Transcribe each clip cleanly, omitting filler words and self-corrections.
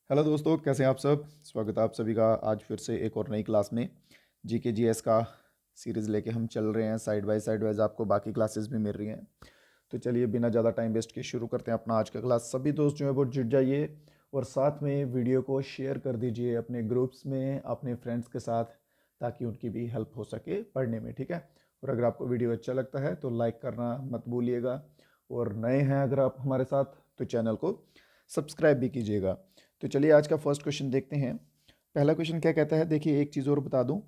Hello दोस्तों, कैसे हैं आप सब। स्वागत है आप सभी का आज फिर से एक और नई क्लास में। जीके जीएस का सीरीज़ लेके हम चल रहे हैं। साइड बाय साइड वाइज आपको बाकी क्लासेस भी मिल रही हैं। तो चलिए बिना ज़्यादा टाइम वेस्ट किए शुरू करते हैं अपना आज का क्लास। सभी दोस्त जो है वो जुट जाइए और साथ में वीडियो को शेयर कर दीजिए अपने ग्रुप्स में, अपने फ्रेंड्स के साथ, ताकि उनकी भी हेल्प हो सके पढ़ने में। ठीक है। और अगर आपको वीडियो अच्छा लगता है तो लाइक करना मत भूलिएगा, और नए हैं अगर आप हमारे साथ तो चैनल को सब्सक्राइब भी कीजिएगा। तो चलिए आज का फर्स्ट क्वेश्चन देखते हैं। पहला क्वेश्चन क्या कहता है, देखिए एक चीज़ और बता दूं,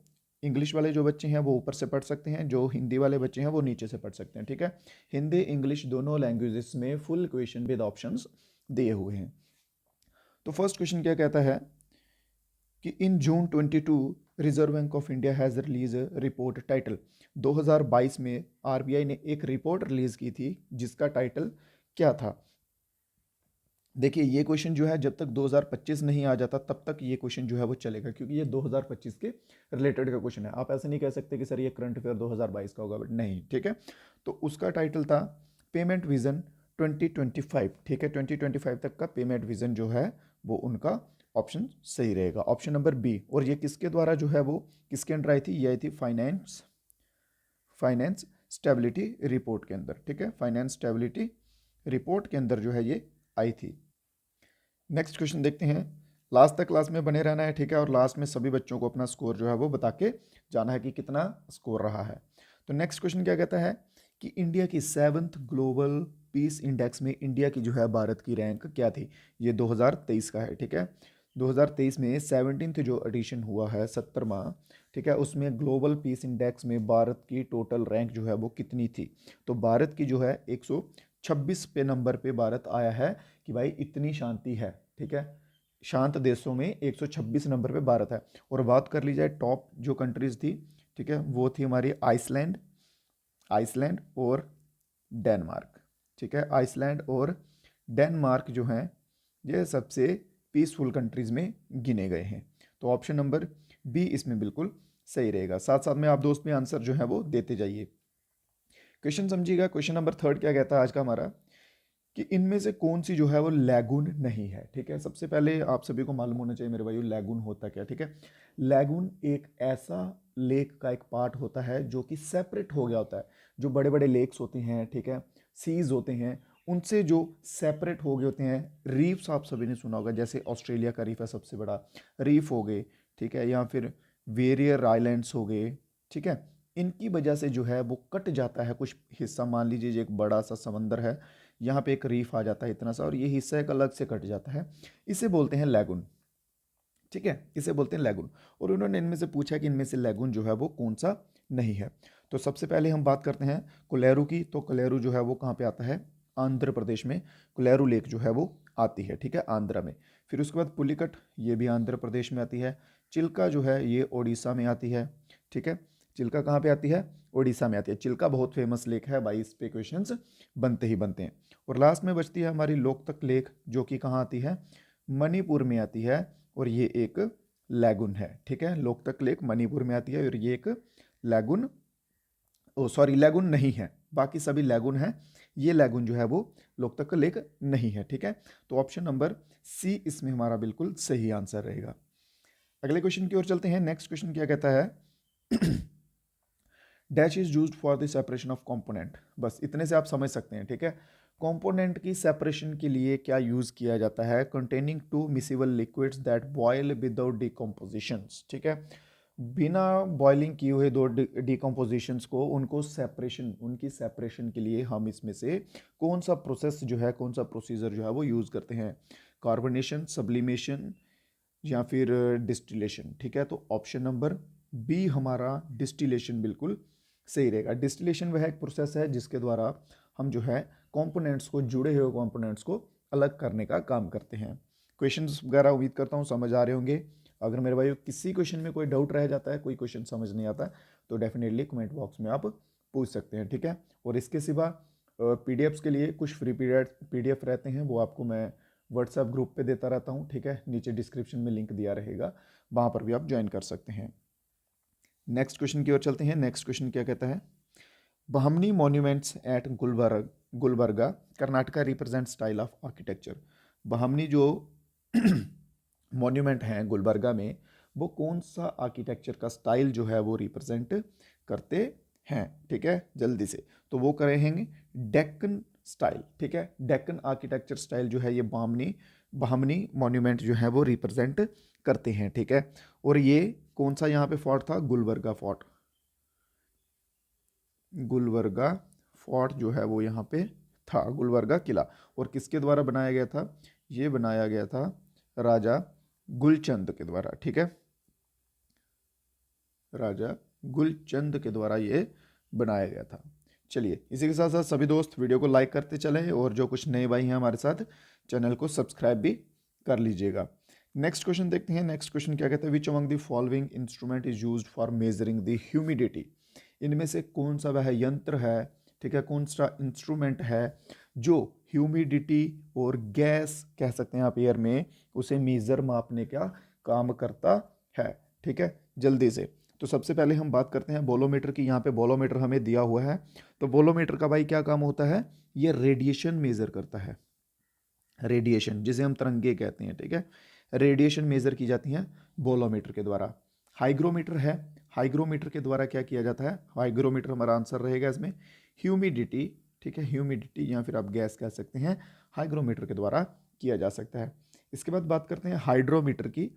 इंग्लिश वाले जो बच्चे हैं वो ऊपर से पढ़ सकते हैं, जो हिंदी वाले बच्चे हैं वो नीचे से पढ़ सकते हैं। ठीक है। हिंदी इंग्लिश दोनों लैंग्वेजेस में फुल क्वेश्चन विद ऑप्शंस दिए हुए हैं। तो फर्स्ट क्वेश्चन क्या कहता है कि इन जून 22 reserve bank of India has release report title. 2022 में आरबीआई ने एक रिपोर्ट रिलीज की थी जिसका टाइटल क्या था। देखिए ये क्वेश्चन जो है जब तक 2025 नहीं आ जाता तब तक ये क्वेश्चन जो है वो चलेगा, क्योंकि ये 2025 के रिलेटेड का क्वेश्चन है। आप ऐसे नहीं कह सकते कि सर ये करंट अफेयर 2022 का होगा, बट नहीं। ठीक है। तो उसका टाइटल था पेमेंट विजन 2025। ठीक है, 2025 तक का पेमेंट विजन जो है वो उनका ऑप्शन सही रहेगा, ऑप्शन नंबर बी। और ये किसके द्वारा जो है वो किसके अंडर आई थी, ये आई थी फाइनेंस स्टेबिलिटी रिपोर्ट के अंदर। ठीक है, फाइनेंस स्टेबिलिटी रिपोर्ट के अंदर जो है ये आई थी। नेक्स्ट क्वेश्चन देखते हैं। लास्ट तक क्लास में बने रहना है। ठीक है, और लास्ट में सभी बच्चों को अपना स्कोर जो है वो बता के जाना है कि कितना स्कोर रहा है। तो नेक्स्ट क्वेश्चन क्या कहता है कि इंडिया की 7th ग्लोबल पीस इंडेक्स में इंडिया की जो है भारत की रैंक क्या थी। ये 2023 का है। ठीक है, 2023 में 17th जो एडिशन हुआ है, 70वां। ठीक है, उसमें ग्लोबल पीस इंडेक्स में भारत की टोटल रैंक जो है वो कितनी थी। तो भारत की जो है 126 पे नंबर पे भारत आया है कि भाई इतनी शांति है। ठीक है, शांत देशों में 126 नंबर पे भारत है। और बात कर ली जाए टॉप जो कंट्रीज थी, ठीक है, वो थी हमारी आइसलैंड और डेनमार्क। ठीक है, आइसलैंड और डेनमार्क जो हैं ये सबसे पीसफुल कंट्रीज में गिने गए हैं। तो ऑप्शन नंबर बी इसमें बिल्कुल सही रहेगा। साथ साथ में आप दोस्त में आंसर जो है वो देते जाइए। क्वेश्चन समझिएगा। क्वेश्चन नंबर थर्ड क्या कहता है आज का हमारा, कि इनमें से कौन सी जो है वो लैगून नहीं है। ठीक है, सबसे पहले आप सभी को मालूम होना चाहिए मेरे भाइयों लैगून होता क्या। ठीक है, लैगून एक ऐसा लेक का एक पार्ट होता है जो कि सेपरेट हो गया होता है। जो बड़े बड़े लेक्स होते हैं, ठीक है, सीज होते हैं, उनसे जो सेपरेट हो गए होते हैं। रीफ्स आप सभी ने सुना होगा, जैसे ऑस्ट्रेलिया का रीफ है सबसे बड़ा रीफ हो गए। ठीक है, या फिर वेरियर आइलैंड्स हो गए। ठीक है, इनकी वजह से जो है वो कट जाता है कुछ हिस्सा। मान लीजिए एक बड़ा सा समंदर है, यहाँ पे एक रीफ आ जाता है इतना सा, और ये हिस्सा एक अलग से कट जाता है। इसे बोलते हैं लैगून। ठीक है, इसे बोलते हैं लैगून। और उन्होंने इनमें से पूछा कि इनमें से लैगून जो है वो कौन सा नहीं है। तो सबसे पहले हम बात करते हैं कोलेरू की। तो कोलेरू जो है वो कहाँ पे आता है, आंध्र प्रदेश में कोलेरू लेक जो है वो आती है। ठीक है, आंध्रा में। फिर उसके बाद पुलिकट, ये भी आंध्र प्रदेश में आती है। चिल्का जो है ये ओडिशा में आती है। ठीक है, चिल्का कहाँ पे आती है, ओडिशा में आती है। चिल्का बहुत फेमस लेक है भाई, इस पे क्वेश्चंस बनते ही बनते हैं। और लास्ट में बचती है हमारी लोकतक लेक, जो कि कहाँ आती है, मणिपुर में आती है। और ये एक लैगून है। ठीक है, लोकतक लेक मणिपुर में आती है और ये एक लैगून, ओ सॉरी लैगून नहीं है। बाकी सभी लैगून है, ये लैगून जो है वो लोकतक लेक नहीं है। ठीक है, तो ऑप्शन नंबर सी इसमें हमारा बिल्कुल सही आंसर रहेगा। अगले क्वेश्चन की ओर चलते हैं। नेक्स्ट क्वेश्चन क्या कहता है, dash is used for the separation of component. बस इतने से आप समझ सकते हैं। ठीक है, कंपोनेंट की सेपरेशन के लिए क्या यूज किया जाता है, containing two miscible liquids that boil without decompositions. ठीक है, बिना बॉइलिंग किए हुए दो डिकम्पोजिशंस को, उनको सेपरेशन, उनकी सेपरेशन के लिए हम इसमें से कौन सा प्रोसेस जो है, कौन सा प्रोसीजर जो है वो यूज करते हैं, कार्बोनेशन, सब्लिमेशन, या फिर डिस्टिलेशन। ठीक है, तो ऑप्शन नंबर बी हमारा डिस्टिलेशन बिल्कुल सही रहेगा। डिस्टिलेशन वह एक प्रोसेस है जिसके द्वारा हम जो है कंपोनेंट्स को, जुड़े हुए कंपोनेंट्स को अलग करने का काम करते हैं। क्वेश्चंस वगैरह उम्मीद करता हूँ समझ आ रहे होंगे। अगर मेरे भाई किसी क्वेश्चन में कोई डाउट रह जाता है, कोई क्वेश्चन समझ नहीं आता, तो डेफिनेटली कमेंट बॉक्स में आप पूछ सकते हैं। ठीक है, और इसके सिवा पीडीएफ्स के लिए कुछ फ्री पीडीएफ रहते हैं, वो आपको मैं व्हाट्सएप ग्रुप पे देता रहता हूँ। ठीक है, नीचे डिस्क्रिप्शन में लिंक दिया रहेगा, वहाँ पर भी आप ज्वाइन कर सकते हैं। नेक्स्ट क्वेश्चन की ओर चलते हैं। नेक्स्ट क्वेश्चन क्या कहता है, Bahmani monuments at Gulbarga Karnataka represent style of architecture. Bahmani जो मॉन्यूमेंट हैं गुलबर्गा में, वो कौन सा आर्किटेक्चर का स्टाइल जो है वो रिप्रेजेंट करते हैं, ठीक है, जल्दी से। तो वो करेंगे डेक्कन स्टाइल, ठीक है, डेक्कन आर्किटेक्चर स्टाइल जो है ये बामनी मॉन्यूमेंट जो है वो रिप्रेजेंट करते हैं, ठीक है। और ये कौन सा यहाँ पे फोर्ट था, गुलबर्गा फोर्ट, गुलबर्गा फोर्ट जो है वो यहाँ पे था, गुलबर्गा किला। और किसके द्वारा बनाया गया था, ये बनाया गया था राजा गुलचंद के द्वारा, ठीक है, राजा गुलचंद के द्वारा ये बनाया गया था। चलिए इसी के साथ साथ सभी दोस्त वीडियो को लाइक करते चलें, और जो कुछ नए भाई हैं हमारे साथ चैनल को सब्सक्राइब भी कर लीजिएगा। नेक्स्ट क्वेश्चन देखते हैं। नेक्स्ट क्वेश्चन क्या कहता है, which among the following instrument is used for measuring the humidity. इनमें से कौन सा वह यंत्र है, ठीक है, कौन सा इंस्ट्रूमेंट है जो ह्यूमिडिटी और गैस कह सकते हैं आप एयर में, उसे मेजर मापने का काम करता है, ठीक है, जल्दी से। तो सबसे पहले हम बात करते हैं बोलोमीटर की। यहाँ पे बोलोमीटर हमें दिया हुआ है, तो बोलोमीटर का भाई क्या काम होता है, ये रेडिएशन मेजर करता है, रेडिएशन जिसे हम तरंगे कहते हैं, ठीक है, रेडिएशन मेजर की जाती हैं बोलोमीटर के द्वारा। हाइग्रोमीटर है, हाइग्रोमीटर के द्वारा क्या किया जाता है, हाइग्रोमीटर हमारा आंसर रहेगा इसमें ह्यूमिडिटी, ठीक है, ह्यूमिडिटी या फिर आप गैस कह सकते हैं, हाइग्रोमीटर के द्वारा किया जा सकता है। इसके बाद बात करते हैं हाइड्रोमीटर की।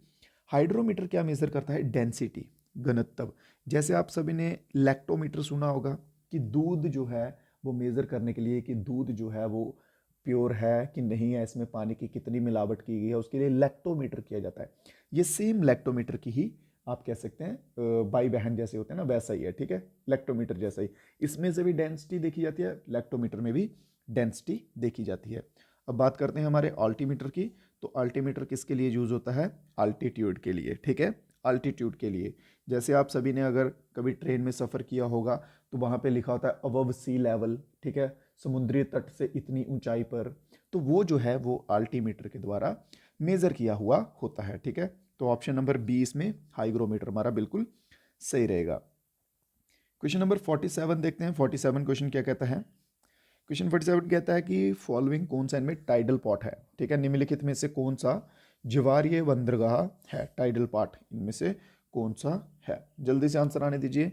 हाइड्रोमीटर क्या मेजर करता है, डेंसिटी, घनत्व। जैसे आप सभी ने लैक्टोमीटर सुना होगा कि दूध जो है वो मेजर करने के लिए कि दूध जो है वो प्योर है कि नहीं है, इसमें पानी की कितनी मिलावट की गई है, उसके लिए लैक्टोमीटर किया जाता है। ये सेम लैक्टोमीटर की ही आप कह सकते हैं भाई बहन जैसे होते हैं ना, वैसा ही है, ठीक है, लैक्टोमीटर जैसा ही। इसमें से भी डेंसिटी देखी जाती है, लैक्टोमीटर में भी डेंसिटी देखी जाती है। अब बात करते हैं हमारे अल्टीमीटर की। तो अल्टीमीटर किसके लिए यूज होता है, अल्टीट्यूड के लिए, ठीक है, अल्टीट्यूड के लिए। जैसे आप सभी ने अगर कभी ट्रेन में सफ़र किया होगा तो वहाँ पे लिखा होता है अबव सी लेवल, ठीक है, समुद्री तट से इतनी ऊंचाई पर, तो वो जो है वो अल्टीमीटर के द्वारा मेज़र किया हुआ होता है, ठीक है। तो ऑप्शन नंबर 20 में हाइग्रोमीटर हमारा बिल्कुल सही रहेगा। क्वेश्चन नंबर 47 देखते हैं। 47 क्वेश्चन क्या कहता है, क्वेश्चन 47 कहता है कि फॉलोइंग कौन सा इनमें टाइडल पॉट है, ठीक है, निम्नलिखित में से कौन सा ज्वारीय बंदरगाह है, टाइडल पॉट इनमें से कौन सा है, जल्दी से आंसर आने दीजिए।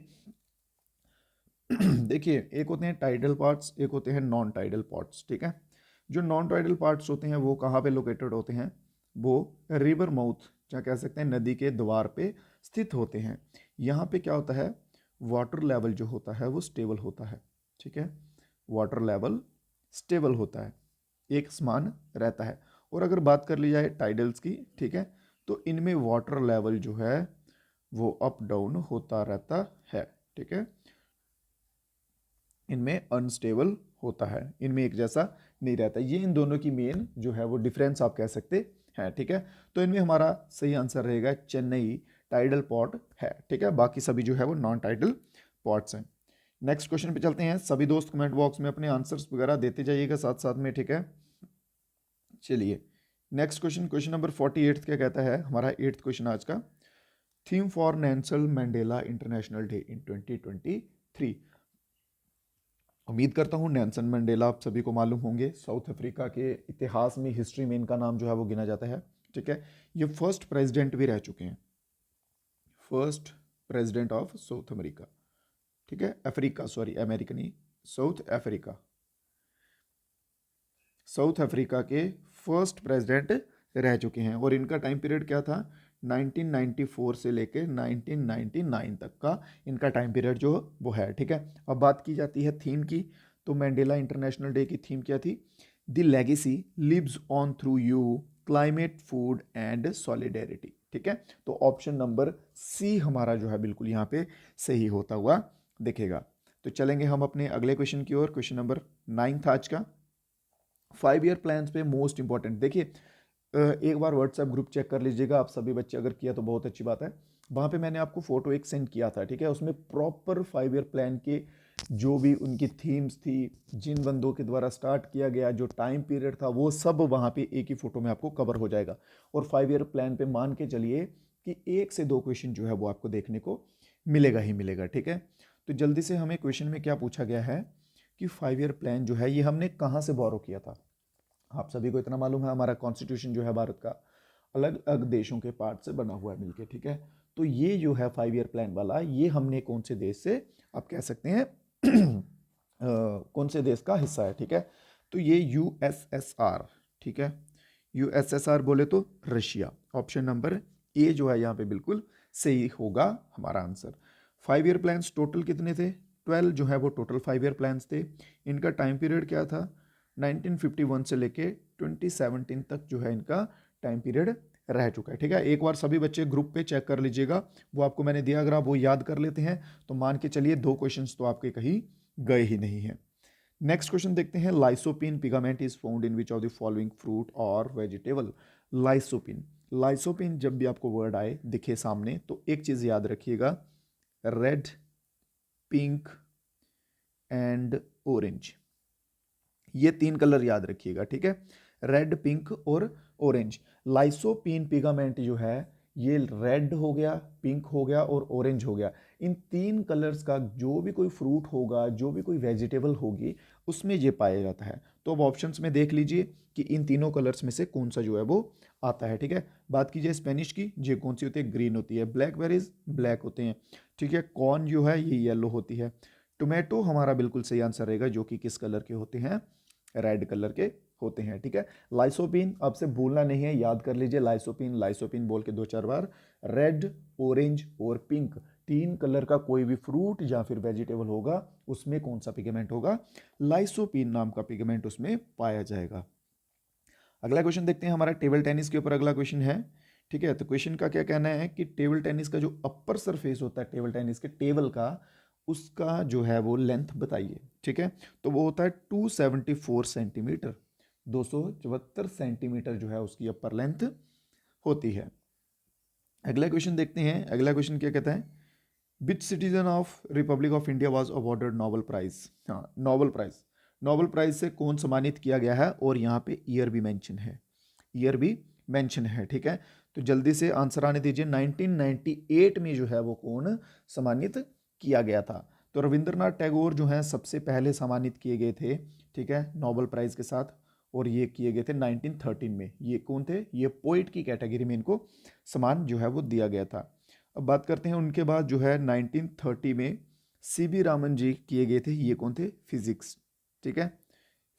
देखिए एक होते हैं टाइडल पार्ट्स, एक होते हैं नॉन टाइडल पार्ट्स, ठीक है। जो नॉन टाइडल पार्ट्स होते हैं वो कहाँ पे लोकेटेड होते हैं, वो रिवर माउथ क्या कह सकते हैं, नदी के द्वार पे स्थित होते हैं। यहाँ पे क्या होता है, वाटर लेवल जो होता है वो स्टेबल होता है, ठीक है, वाटर लेवल स्टेबल होता है, एक समान रहता है। और अगर बात कर ली जाए टाइडल्स की, ठीक है, तो इनमें वाटर लेवल जो है वो अप डाउन होता रहता है, ठीक है, इनमें अनस्टेबल होता है, इनमें एक जैसा नहीं रहता। ये इन दोनों की मेन जो है वो डिफरेंस आप कह सकते हैं, ठीक है। तो इनमें हमारा सही आंसर रहेगा चेन्नई टाइडल पॉट है, ठीक है, बाकी सभी जो है वो नॉन टाइडल पॉट्स हैं। नेक्स्ट क्वेश्चन पे चलते हैं। सभी दोस्त कमेंट बॉक्स में अपने आंसर्स वगैरह देते जाइएगा साथ साथ में, ठीक है। चलिए नेक्स्ट क्वेश्चन, क्वेश्चन नंबर 48 क्या कहता है, हमारा 8th क्वेश्चन आज का, theme for Nelson Mandela international day in 2023। उम्मीद करता हूँ नेल्सन मंडेला आप सभी को मालूम होंगे, साउथ अफ्रीका के इतिहास में, हिस्ट्री में इनका नाम जो है वो गिना जाता है, ठीक है। ये फर्स्ट प्रेसिडेंट भी रह चुके हैं, first president of south America, ठीक है, अफ्रीका, सॉरी अमेरिका नहीं, साउथ अफ्रीका, साउथ अफ्रीका के फर्स्ट प्रेसिडेंट रह चुके हैं। और इनका टाइम पीरियड क्या था, 1994 से लेकर 1999 तक का इनका टाइम पीरियड जो वो है, ठीक है। अब बात की जाती है थीम की, तो मंडेला इंटरनेशनल डे की थीम क्या थी, the legacy lives on through you, climate, food and solidarity, ठीक है। तो ऑप्शन नंबर सी हमारा जो है बिल्कुल यहाँ पे सही होता हुआ दिखेगा। तो चलेंगे हम अपने अगले क्वेश्चन की ओर। क्वेश्चन नंबर 9 था आज का, 5 ईयर प्लान्स पे मोस्ट इंपॉर्टेंट। देखिए एक बार व्हाट्सएप ग्रुप चेक कर लीजिएगा आप सभी बच्चे, अगर किया तो बहुत अच्छी बात है। वहाँ पे मैंने आपको फोटो एक सेंड किया था, ठीक है, उसमें प्रॉपर 5 ईयर प्लान के जो भी उनकी थीम्स थी, जिन बंदों के द्वारा स्टार्ट किया गया, जो टाइम पीरियड था, वो सब वहाँ पे एक ही फोटो में आपको कवर हो जाएगा। और 5 ईयर प्लान पे मान के चलिए कि 1 से 2 क्वेश्चन जो है वो आपको देखने को मिलेगा ही मिलेगा, ठीक है। तो जल्दी से हमें क्वेश्चन में क्या पूछा गया है कि 5 ईयर प्लान जो है ये हमने कहाँ से बोरो किया था। आप सभी को इतना मालूम है, हमारा कॉन्स्टिट्यूशन जो है भारत का अलग अलग देशों के पार्ट से बना हुआ है मिलके, ठीक है। तो ये जो है 5 ईयर प्लान वाला, ये हमने कौन से देश से, आप कह सकते हैं कौन से देश का हिस्सा है, ठीक है। तो ये यूएसएसआर, ठीक है, यूएसएसआर बोले तो रशिया। ऑप्शन नंबर ए जो है यहाँ पे बिल्कुल सही होगा हमारा आंसर। 5 ईयर प्लान्स टोटल कितने थे? 12 जो है वो टोटल 5 ईयर प्लान्स थे। इनका टाइम पीरियड क्या था? 1951 से लेके 2017 तक जो है इनका टाइम पीरियड रह चुका है, ठीक है। एक बार सभी बच्चे ग्रुप पे चेक कर लीजिएगा, वो आपको मैंने दिया, अगर आप वो याद कर लेते हैं तो मान के चलिए 2 क्वेश्चंस तो आपके कहीं गए ही नहीं हैं। नेक्स्ट क्वेश्चन देखते हैं, lycopene pigment is found in which of the following fruit और वेजिटेबल। लाइसोपिन, लाइसोपिन जब भी आपको वर्ड आए दिखे सामने तो एक चीज याद रखिएगा, रेड, पिंक एंड ऑरेंज, ये 3 कलर याद रखिएगा, ठीक है, रेड, पिंक और ऑरेंज। लाइसोपिन पिगामेंट जो है ये रेड हो गया, पिंक हो गया और ऑरेंज हो गया। इन 3 कलर्स का जो भी कोई फ्रूट होगा, जो भी कोई वेजिटेबल होगी, उसमें ये पाया जाता है। तो अब ऑप्शंस में देख लीजिए कि इन तीनों कलर्स में से कौन सा जो है वो आता है, ठीक है। बात कीजिए स्पेनिश की, ये कौन सी होती है? ग्रीन होती है। ब्लैकबेरीज ब्लैक होते हैं, ठीक है। कॉर्न जो है ये येलो होती है। टोमेटो हमारा बिल्कुल सही आंसर रहेगा, जो कि किस कलर के होते हैं? रेड कलर के होते हैं, ठीक है। लाइसोपिन आपसे भूलना नहीं है, याद कर लीजिए, लाइसोपिन लाइसोपिन बोल के 2-4 बार। रेड, ऑरेंज और पिंक, 3 कलर का कोई भी फ्रूट या फिर वेजिटेबल होगा, उसमें कौन सा पिगमेंट होगा? लाइसोपिन नाम का पिगमेंट उसमें पाया जाएगा। अगला क्वेश्चन देखते हैं, हमारा टेबल टेनिस के ऊपर अगला क्वेश्चन है, ठीक है। तो क्वेश्चन का क्या कहना है कि टेबल टेनिस का जो अपर सरफेस होता है टेबल टेनिस के टेबल का, उसका जो है वो लेंथ बताइए, ठीक है। तो वो होता है 274 सेंटीमीटर, 274 सेंटीमीटर जो है उसकी अपर लेंथ होती है। अगला क्वेश्चन देखते हैं, अगला क्वेश्चन क्या कहता है, which citizen of republic of India was awarded Nobel prize. हाँ, नोबेल प्राइज, नोबेल प्राइज से कौन सम्मानित किया गया है, और यहाँ पे ईयर भी मेंशन है, ईयर भी मेंशन है, ठीक है। तो जल्दी से आंसर आने दीजिए, 1998 में जो है वो कौन सम्मानित किया गया था? तो रविंद्रनाथ टैगोर जो हैं सबसे पहले सम्मानित किए गए थे, ठीक है, नोबेल प्राइज के साथ, और ये किए गए थे 1913 में। ये कौन थे? ये पोइट की कैटेगरी में इनको सम्मान जो है वो दिया गया था। अब बात करते हैं उनके बाद जो है 1930 में सीवी रामन जी किए गए थे, ये कौन थे? फिजिक्स, ठीक है,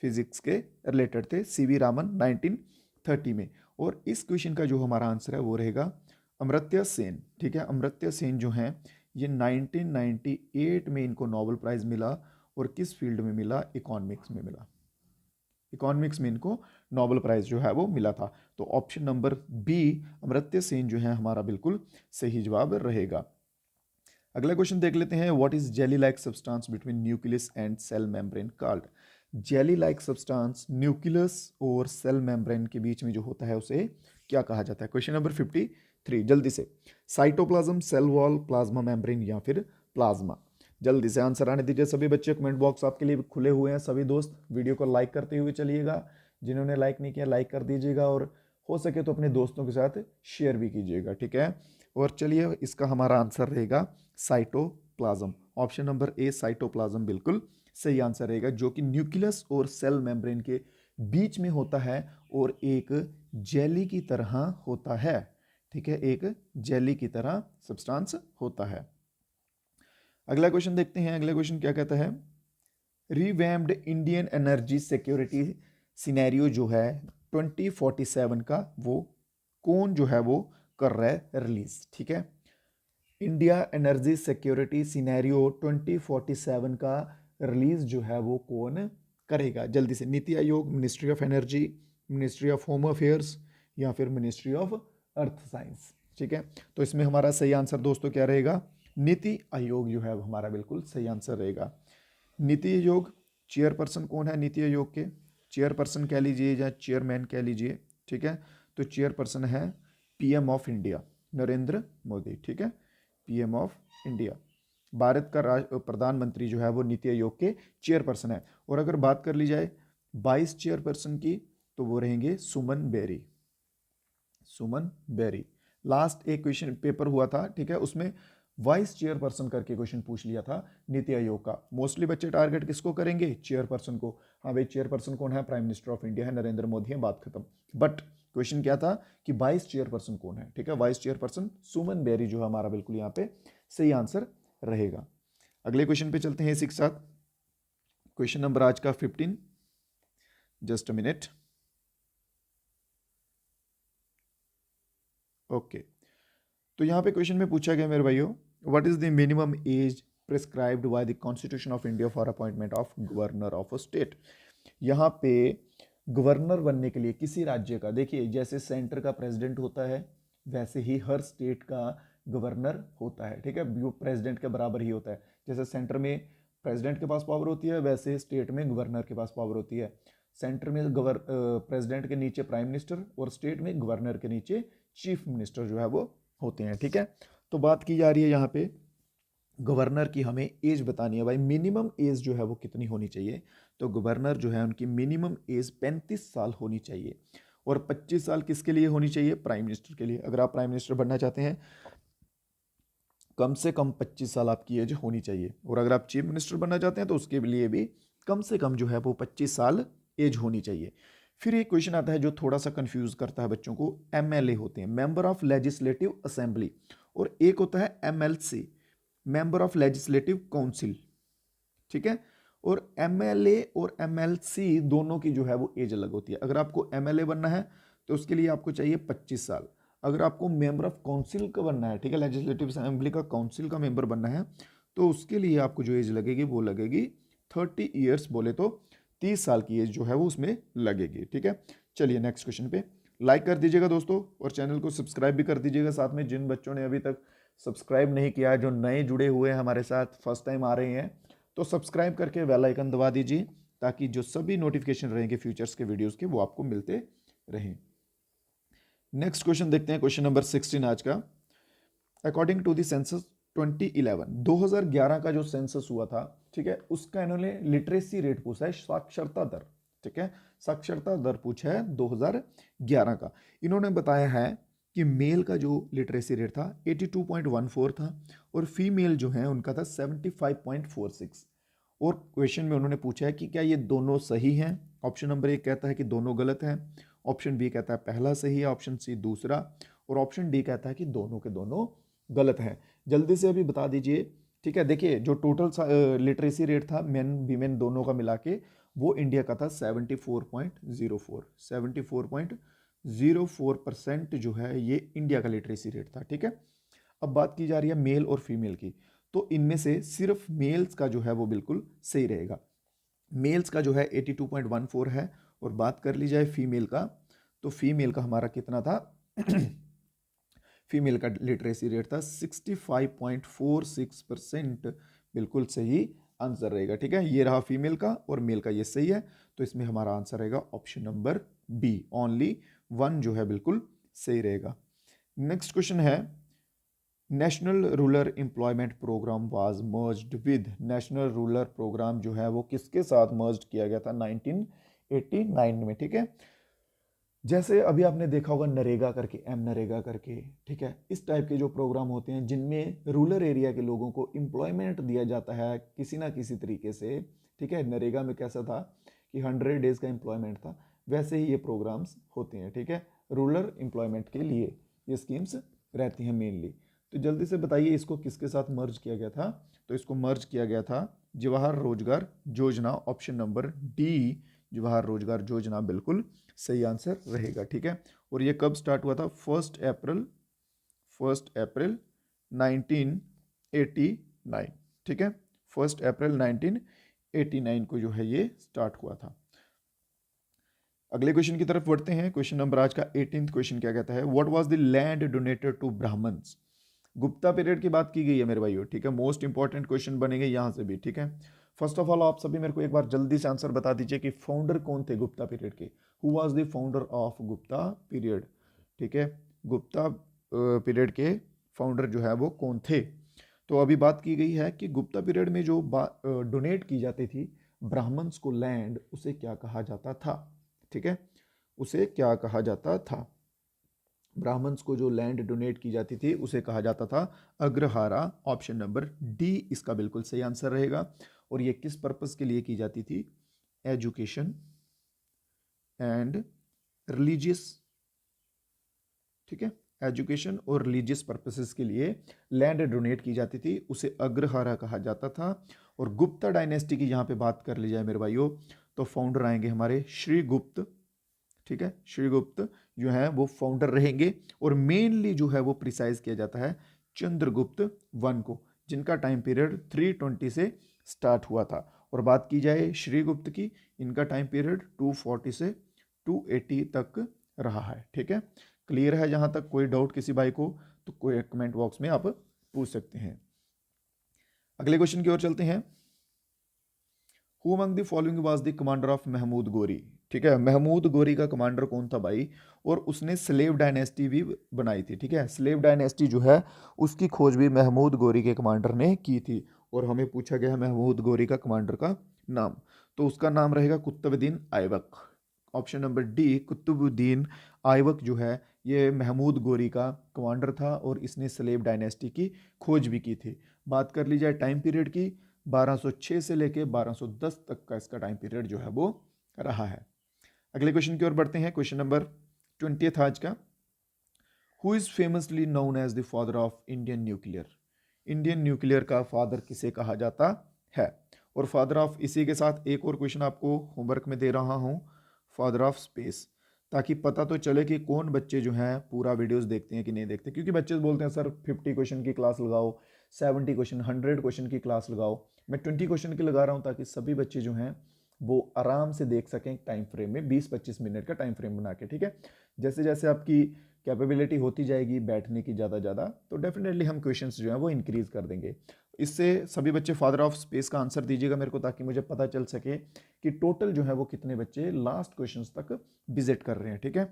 फिजिक्स के रिलेटेड थे सीवी रामन 1930 में। और इस क्वेश्चन का जो हमारा आंसर है वो रहेगा अमर्त्य सेन, ठीक है। अमर्त्य सेन जो हैं ये 1998 में इनको नोबेल प्राइज मिला, और किस फील्ड में मिला? इकोनॉमिक्स में मिला, इकोनॉमिक्स में इनको नोबेल प्राइज जो है वो मिला था। तो option number B Amartya Sen जो है हमारा बिल्कुल सही जवाब रहेगा। अगला क्वेश्चन देख लेते हैं, what is jelly like substance between nucleus and cell membrane called. Jelly like substance nucleus और सेल मेम्ब्रेन के बीच में जो होता है उसे क्या कहा जाता है? क्वेश्चन नंबर 53, जल्दी से, cytoplasm, cell wall, plasma membrane या फिर प्लाज्मा। जल्दी से आंसर आने दीजिए सभी बच्चे, कमेंट बॉक्स आपके लिए खुले हुए हैं। सभी दोस्त वीडियो को लाइक करते हुए चलिएगा, जिन्होंने लाइक नहीं किया लाइक कर दीजिएगा, और हो सके तो अपने दोस्तों के साथ शेयर भी कीजिएगा, ठीक है। और चलिए, इसका हमारा आंसर रहेगा cytoplasm. Option number A cytoplasm बिल्कुल सही आंसर रहेगा, जो कि न्यूक्लियस और सेल मेम्ब्रेन के बीच में होता है और एक जेली की तरह होता है, ठीक है, एक जेली की तरह सब्सटेंस होता है। अगला क्वेश्चन देखते हैं, अगला क्वेश्चन क्या कहता है, revamped Indian energy security scenario जो है 2047 का, वो कौन जो है वो कर रहा है रिलीज, ठीक है। इंडिया एनर्जी सिक्योरिटी सिनेरियो 2047 का रिलीज जो है वो कौन करेगा? जल्दी से, NITI Aayog, ministry of energy, ministry of home affairs या फिर मिनिस्ट्री ऑफ अर्थ साइंस, ठीक है। तो इसमें हमारा सही आंसर दोस्तों क्या रहेगा? नीति आयोग जो है वो हमारा बिल्कुल सही आंसर रहेगा। नीति आयोग, चेयरपर्सन कौन है नीति आयोग के? चेयरपर्सन कह लीजिए या चेयरमैन कह लीजिए, ठीक है। तो चेयरपर्सन है PM of India Narendra Modi, ठीक है, पीएम ऑफ इंडिया। भारत का प्रधानमंत्री जो है वो नीति आयोग के चेयरपर्सन है। और अगर बात कर ली जाए वाइस चेयरपर्सन की, तो वो रहेंगे सुमन बेरी, सुमन बेरी। लास्ट एक क्वेश्चन पेपर हुआ था, ठीक है, उसमें वाइस चेयरपर्सन करके क्वेश्चन पूछ लिया था नीति आयोग का। मोस्टली बच्चे टारगेट किसको करेंगे? चेयरपर्सन को। हाँ भाई, चेयरपर्सन कौन है? प्राइम मिनिस्टर ऑफ इंडिया है, नरेंद्र मोदी है, बात खत्म। बट क्वेश्चन क्या था कि वाइस चेयरपर्सन कौन है, ठीक है, वाइस चेयरपर्सन सुमन बेरी जो है हमारा बिल्कुल यहाँ पे सही आंसर रहेगा। अगले क्वेश्चन पे चलते हैं इसी के साथ। क्वेश्चन नंबर आज का 15, जस्ट अ मिनट। ओके, तो यहाँ पे क्वेश्चन में पूछा गया मेरे भाइयों, what is the minimum age prescribed by the constitution of India for appointment of governor of a state. यहाँ पे गवर्नर बनने के लिए किसी राज्य का, देखिए जैसे सेंटर का प्रेसिडेंट होता है वैसे ही हर स्टेट का गवर्नर होता है, ठीक है, वो प्रेसिडेंट के बराबर ही होता है। जैसे सेंटर में प्रेसिडेंट के पास पावर होती है वैसे स्टेट में गवर्नर के पास पावर होती है। सेंटर में प्रेसिडेंट के नीचे प्राइम मिनिस्टर और स्टेट में गवर्नर के नीचे चीफ मिनिस्टर जो है वो होते हैं, ठीक है। तो बात की जा रही है यहाँ पे गवर्नर की, हमें एज बतानी है भाई, मिनिमम एज जो है वो कितनी होनी चाहिए। तो गवर्नर जो है उनकी मिनिमम एज 35 साल होनी चाहिए, और 25 साल किसके लिए होनी चाहिए, प्राइम मिनिस्टर के लिए। अगर आप प्राइम मिनिस्टर बनना चाहते हैं कम से कम 25 साल आपकी एज होनी चाहिए, और अगर आप चीफ मिनिस्टर बनना चाहते हैं तो उसके लिए भी कम से कम जो है वो 25 साल एज होनी चाहिए। फिर एक क्वेश्चन आता है जो थोड़ा सा कंफ्यूज करता है बच्चों को, एमएलए होते हैं, मेंबर ऑफ लेजिस्लेटिव असेंबली, और एक होता है MLC, member of legislative council, ठीक है। और एमएलए और एमएलसी दोनों की जो है वो एज अलग होती है। अगर आपको एमएलए बनना है तो उसके लिए आपको चाहिए 25 साल। अगर आपको मेंबर ऑफ काउंसिल का बनना है, ठीक है, लेजिस्लेटिव असेंबली का काउंसिल का मेंबर बनना है, तो उसके लिए आपको जो एज लगेगी वो लगेगी 30 ईयर्स, बोले तो 30 साल की एज जो है वो उसमें लगेगी, ठीक है। चलिए नेक्स्ट क्वेश्चन पे, लाइक कर दीजिएगा दोस्तों, और चैनल को सब्सक्राइब भी कर दीजिएगा। साथ में जिन बच्चों ने अभी तक सब्सक्राइब नहीं किया, जो नए जुड़े हुए हैं हमारे साथ, फर्स्ट टाइम आ रहे हैं, तो सब्सक्राइब करके बेल आइकन दबा दीजिए, ताकि जो सभी नोटिफिकेशन रहेंगे फ्यूचर्स के वीडियोस के वो आपको मिलते रहें। नेक्स्ट क्वेश्चन देखते हैं, क्वेश्चन नंबर 16 आज का। अकॉर्डिंग टू द सेंसस 2011, 2011 का जो सेंसस हुआ था, ठीक है, उसका इन्होंने लिटरेसी रेट पूछा है, साक्षरता दर, ठीक है, साक्षरता दर पूछा है 2011 का। इन्होंने बताया है कि मेल का जो लिटरेसी रेट था 82.14 था, और फीमेल जो है उनका था 75.46। और क्वेश्चन में उन्होंने पूछा है कि क्या ये दोनों सही हैं। ऑप्शन नंबर 1 कहता है कि दोनों गलत हैं, ऑप्शन बी कहता है पहला सही है, ऑप्शन सी दूसरा, और ऑप्शन डी कहता है कि दोनों के दोनों गलत हैं। जल्दी से अभी बता दीजिए, ठीक है। देखिए जो टोटल लिटरेसी रेट था मेन वीमेन दोनों का मिला के, वो इंडिया का था 74.04, 74.04% जो है ये इंडिया का लिटरेसी रेट था, ठीक है। अब बात की जा रही है मेल और फीमेल की, तो इनमें से सिर्फ मेल्स का जो है वो बिल्कुल सही रहेगा। मेल्स का जो है 82.14 है, और बात कर ली जाए फीमेल का, तो फीमेल का हमारा कितना था फीमेल का लिटरेसी रेट था 65.46%, बिल्कुल सही आंसर रहेगा, ठीक है। ये रहा फीमेल का, और मेल का ये सही है, तो इसमें हमारा आंसर रहेगा ऑप्शन नंबर बी, ओनली 1 जो है बिल्कुल सही रहेगा। नेक्स्ट क्वेश्चन है, national rural employment programme was merged with, national rural programme जो है वो किसके साथ मर्ज्ड किया गया था 1989 में, ठीक है। जैसे अभी आपने देखा होगा नरेगा करके, एम नरेगा करके, ठीक है, इस टाइप के जो प्रोग्राम होते हैं जिनमें रूरल एरिया के लोगों को एम्प्लॉयमेंट दिया जाता है किसी ना किसी तरीके से, ठीक है। नरेगा में कैसा था कि 100 डेज का एम्प्लॉयमेंट था, वैसे ही ये प्रोग्राम्स होते हैं, ठीक है। रूरल एम्प्लॉयमेंट के लिए ये स्कीम्स रहती हैं मेनली। तो जल्दी से बताइए इसको किसके साथ मर्ज किया गया था। तो इसको मर्ज किया गया था जवाहर रोजगार योजना, ऑप्शन नंबर डी, जवाहर रोजगार योजना बिल्कुल सही आंसर रहेगा, ठीक है। और ये कब स्टार्ट हुआ था, 1 अप्रैल 1989, ठीक है, 1 अप्रैल 1989 को जो है ये स्टार्ट हुआ था। अगले क्वेश्चन की तरफ बढ़ते हैं। क्वेश्चन नंबर आज का 18th क्वेश्चन क्या कहता है, what was the land donated to Brahmins. Gupta period की बात की गई है मेरे भाइयों, ठीक है, मोस्ट इंपॉर्टेंट क्वेश्चन बनेंगे यहाँ से भी, ठीक है। फर्स्ट ऑफ ऑल आप सभी मेरे को एक बार जल्दी से आंसर बता दीजिए कि फाउंडर कौन थे गुप्ता पीरियड के, who was the founder of Gupta period, ठीक है। गुप्ता पीरियड के फाउंडर जो है वो कौन थे। तो अभी बात की गई है कि गुप्ता पीरियड में जो डोनेट की जाती थी ब्राह्मण्स को लैंड, उसे क्या कहा जाता था, ठीक है, उसे क्या कहा जाता था। ब्राह्मण्स को जो लैंड डोनेट की जाती थी उसे कहा जाता था अग्रहारा, ऑप्शन नंबर डी इसका बिल्कुल सही आंसर रहेगा। और ये किस पर्पस के लिए की जाती थी, एजुकेशन एंड रिलीजियस ठीक है, एजुकेशन और रिलीजियस पर्पसेस के लिए लैंड डोनेट की जाती थी, उसे अग्रहारा कहा जाता था। और गुप्ता डायनेस्टी की यहाँ पे बात कर ली जाए मेरे भाइयों, तो फाउंडर आएंगे हमारे श्रीगुप्त। ठीक है, श्रीगुप्त जो है वो फाउंडर रहेंगे, और मेनली जो है वो प्रिसाइज किया जाता है चंद्रगुप्त वन को, जिनका टाइम पीरियड 320 से स्टार्ट हुआ था। और बात की जाए श्रीगुप्त की, इनका टाइम पीरियड 240 से 280 तक रहा है। ठीक है, क्लियर है? जहां तक कोई डाउट किसी भाई को तो कोई कमेंट बॉक्स में आप पूछ सकते हैं। अगले क्वेश्चन की ओर चलते हैं। Who among the following was the commander of Mahmud Ghori? ठीक है, महमूद गोरी का कमांडर कौन था भाई? और उसने स्लेव डायनेस्टी भी बनाई थी। ठीक है, स्लेव डायनेस्टी जो है उसकी खोज भी महमूद गोरी के कमांडर ने की थी। और हमें पूछा गया है महमूद गोरी का कमांडर का नाम, तो उसका नाम रहेगा Qutbuddin Aibak. Option number D, Qutbuddin Aibak जो है ये महमूद गोरी का कमांडर था, और इसने स्लेव डायनेस्टी की खोज भी की थी। बात कर ली जाए टाइम पीरियड की, 1206 से लेके 1210 तक का इसका टाइम पीरियड जो है वो रहा है। अगले क्वेश्चन की ओर बढ़ते हैं, क्वेश्चन नंबर 20 आज का। Who is famously known as the father of Indian nuclear? Indian nuclear का फादर किसे कहा जाता है? और फादर ऑफ, इसी के साथ एक और क्वेश्चन आपको होमवर्क में दे रहा हूं, फादर ऑफ स्पेस, ताकि पता तो चले कि कौन बच्चे जो हैं पूरा वीडियोस देखते हैं कि नहीं देखते। क्योंकि बच्चे बोलते हैं सर 50 क्वेश्चन की क्लास लगाओ, 70 क्वेश्चन, 100 क्वेश्चन की क्लास लगाओ। मैं 20 क्वेश्चन की लगा रहा हूं ताकि सभी बच्चे जो हैं वो आराम से देख सकें टाइम फ्रेम में, 20-25 मिनट का टाइम फ्रेम बना के। ठीक है, जैसे जैसे आपकी कैपेबिलिटी होती जाएगी बैठने की ज़्यादा तो डेफिनेटली हम क्वेश्चंस जो हैं वो इंक्रीज कर देंगे। इससे सभी बच्चे फादर ऑफ स्पेस का आंसर दीजिएगा मेरे को, ताकि मुझे पता चल सके कि टोटल जो है वो कितने बच्चे लास्ट क्वेश्चंस तक विजिट कर रहे हैं। ठीक है,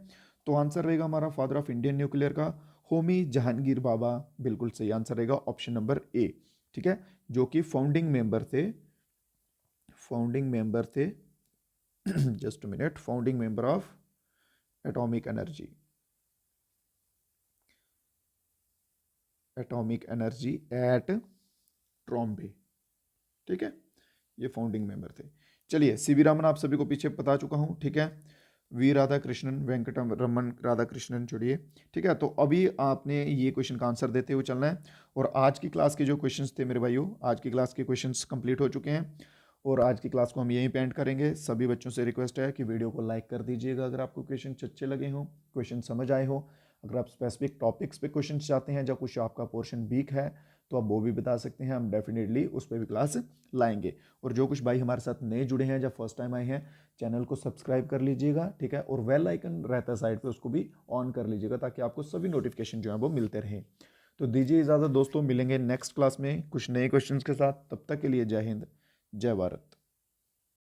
तो आंसर रहेगा हमारा फादर ऑफ इंडियन न्यूक्लियर का होमी जहांगीर बाबा, बिल्कुल सही आंसर रहेगा ऑप्शन नंबर ए। ठीक है, जो कि फाउंडिंग मेंबर थे, फाउंडिंग मेंबर थे just minute, founding member of atomic energy, atomic energy at Trombay. ठीक है, ये फाउंडिंग मेंबर थे। चलिए, सीवी रामन आप सभी को पीछे बता चुका हूं। ठीक है, वी राधाकृष्णन, वेंकटम रमन राधाकृष्णन छोड़िए। ठीक है, तो अभी आपने ये क्वेश्चन का आंसर देते हुए चलना है। और आज की क्लास के जो क्वेश्चंस थे मेरे भाइयों, आज की क्लास के क्वेश्चंस कंप्लीट हो चुके हैं, और आज की क्लास को हम यहीं पे एंड करेंगे। सभी बच्चों से रिक्वेस्ट है कि वीडियो को लाइक कर दीजिएगा अगर आपको क्वेश्चन अच्छे लगे हों, क्वेश्चन समझ आए हो। अगर आप स्पेसिफिक टॉपिक्स पे क्वेश्चन चाहते हैं, जब कुछ आपका पोर्शन वीक है तो आप वो भी बता सकते हैं, हम डेफिनेटली उस पर भी क्लास लाएंगे। और जो कुछ भाई हमारे साथ नए जुड़े हैं, जब फर्स्ट टाइम आए हैं, चैनल को सब्सक्राइब कर लीजिएगा। ठीक है, और बेल आइकन रहता है साइड पे, उसको भी ऑन कर लीजिएगा, ताकि आपको सभी नोटिफिकेशन जो है वो मिलते रहें। तो दीजिए इजाज़त दोस्तों, मिलेंगे नेक्स्ट क्लास में कुछ नए क्वेश्चंस के साथ। तब तक के लिए जय हिंद, जय भारत।